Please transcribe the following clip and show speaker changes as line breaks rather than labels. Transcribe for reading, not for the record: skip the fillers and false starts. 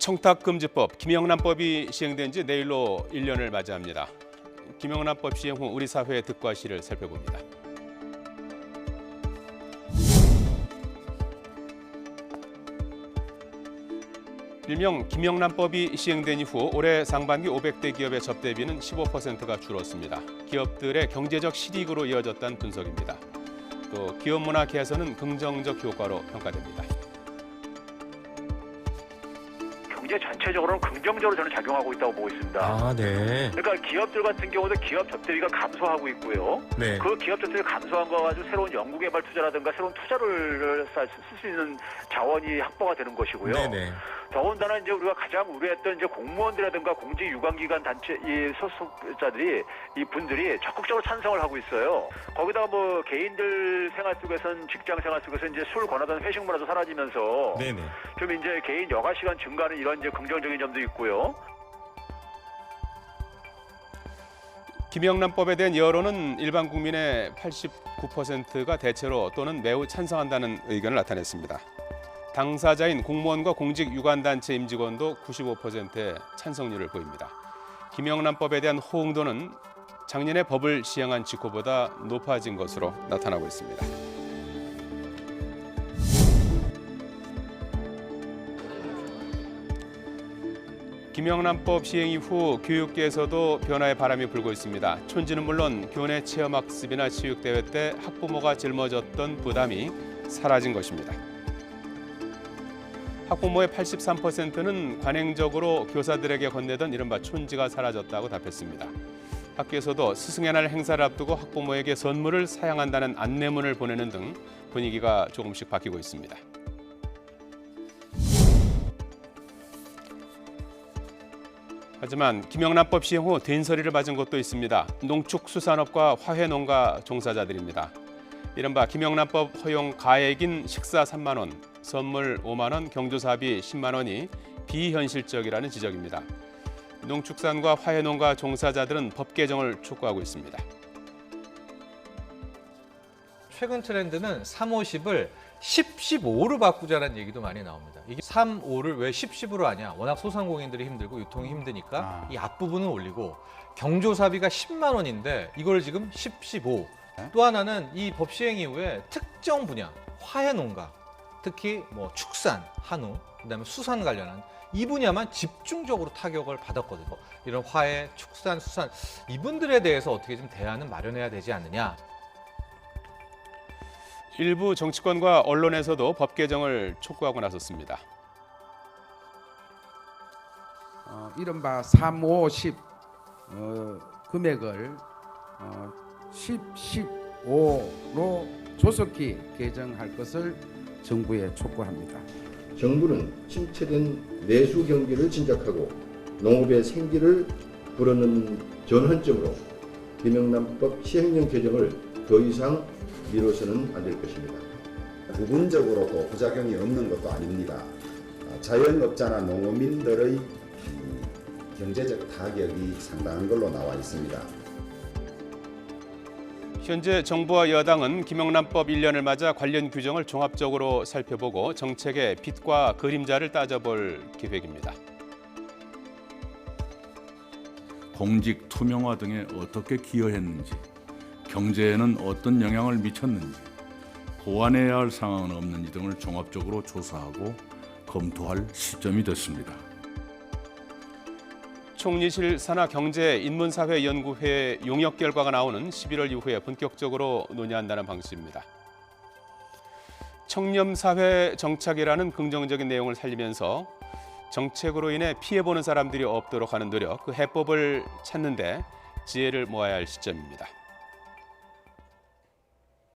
청탁금지법 김영란법이 시행된 지 내일로 1년을 맞이합니다. 김영란법 시행 후 우리 사회의 득과 실을 살펴봅니다. 일명 김영란법이 시행된 이후 올해 상반기 500대 기업의 접대비는 15%가 줄었습니다. 기업들의 경제적 실익으로 이어졌다는 분석입니다. 또 기업 문화 개선은 긍정적 효과로 평가됩니다.
경제 전체적으로는 긍정적으로 저는 작용하고 있다고 보고 있습니다.
아, 네.
그러니까 기업들 같은 경우도 기업 접대비가 감소하고 있고요.
네.
그 기업 접대비 감소한 거 가지고 새로운 연구개발 투자라든가 새로운 투자를 쓸 수 있는 자원이 확보가 되는 것이고요.
네네.
더군다나 이제 우리가 가장 우려했던 이제 공무원들이라든가 공직 유관기관 단체 이 소속자들이 이 분들이 적극적으로 찬성을 하고 있어요. 거기다가 뭐 개인들 생활 속에서는 직장 생활 속에서 이제 술 권하던 회식 문화도 사라지면서
네네.
좀 이제 개인 여가 시간 증가는 이런 이제 긍정적인 점도 있고요.
김영란법에 대한 여론은 일반 국민의 89%가 대체로 또는 매우 찬성한다는 의견을 나타냈습니다. 당사자인 공무원과 공직 유관단체 임직원도 95%의 찬성률을 보입니다. 김영란법에 대한 호응도는 작년에 법을 시행한 직후보다 높아진 것으로 나타나고 있습니다. 김영란법 시행 이후 교육계에서도 변화의 바람이 불고 있습니다. 촌지는 물론 교내 체험학습이나 체육대회 때 학부모가 짊어졌던 부담이 사라진 것입니다. 학부모의 83%는 관행적으로 교사들에게 건네던 이른바 촌지가 사라졌다고 답했습니다. 학교에서도 스승의 날 행사를 앞두고 학부모에게 선물을 사양한다는 안내문을 보내는 등 분위기가 조금씩 바뀌고 있습니다. 하지만 김영란법 시행 후 된소리를 맞은 곳도 있습니다. 농축수산업과 화훼농가 종사자들입니다. 이른바 김영란법 허용 가액인 식사 3만 원, 선물 5만 원, 경조사비 10만 원이 비현실적이라는 지적입니다. 농축산과 화훼농가 종사자들은 법 개정을 촉구하고 있습니다.
최근 트렌드는 3, 50을 10, 15로 바꾸자는 얘기도 많이 나옵니다. 이게 3, 5를 왜 10, 10으로 하냐? 워낙 소상공인들이 힘들고 유통이 힘드니까 이 앞부분을 올리고 경조사비가 10만 원인데 이걸 지금 10, 15. 또 하나는 이 법 시행 이후에 특정 분야, 화훼농가, 특히 뭐 축산, 한우, 그다음에 수산 관련한 이 분야만 집중적으로 타격을 받았거든요. 이런 화훼, 축산, 수산 이분들에 대해서 어떻게 좀 대안을 마련해야 되지 않느냐.
일부 정치권과 언론에서도 법 개정을 촉구하고 나섰습니다.
이른바 3, 5, 10 금액을 10, 15로 조속히 개정할 것을 정부에 촉구합니다.
정부는 침체된 내수 경기를 진작하고 농업의 생기를 불어넣는 전환점으로 김영란법 시행령 개정을 더 이상 미뤄서는 안 될 것입니다.
부분적으로도 부작용이 없는 것도 아닙니다. 자영업자나 농어민들의 경제적 타격이 상당한 걸로 나와 있습니다.
현재 정부와 여당은 김영란법 1년을 맞아 관련 규정을 종합적으로 살펴보고 정책의 빛과 그림자를 따져볼 계획입니다.
공직 투명화 등에 어떻게 기여했는지, 경제에는 어떤 영향을 미쳤는지, 보완해야 할 상황은 없는지 등을 종합적으로 조사하고 검토할 시점이 됐습니다.
총리실 산하경제인문사회연구회 용역 결과가 나오는 11월 이후에 본격적으로 논의한다는 방침입니다. 청렴사회 정착이라는 긍정적인 내용을 살리면서 정책으로 인해 피해보는 사람들이 없도록 하는 노력, 그 해법을 찾는 데 지혜를 모아야 할 시점입니다.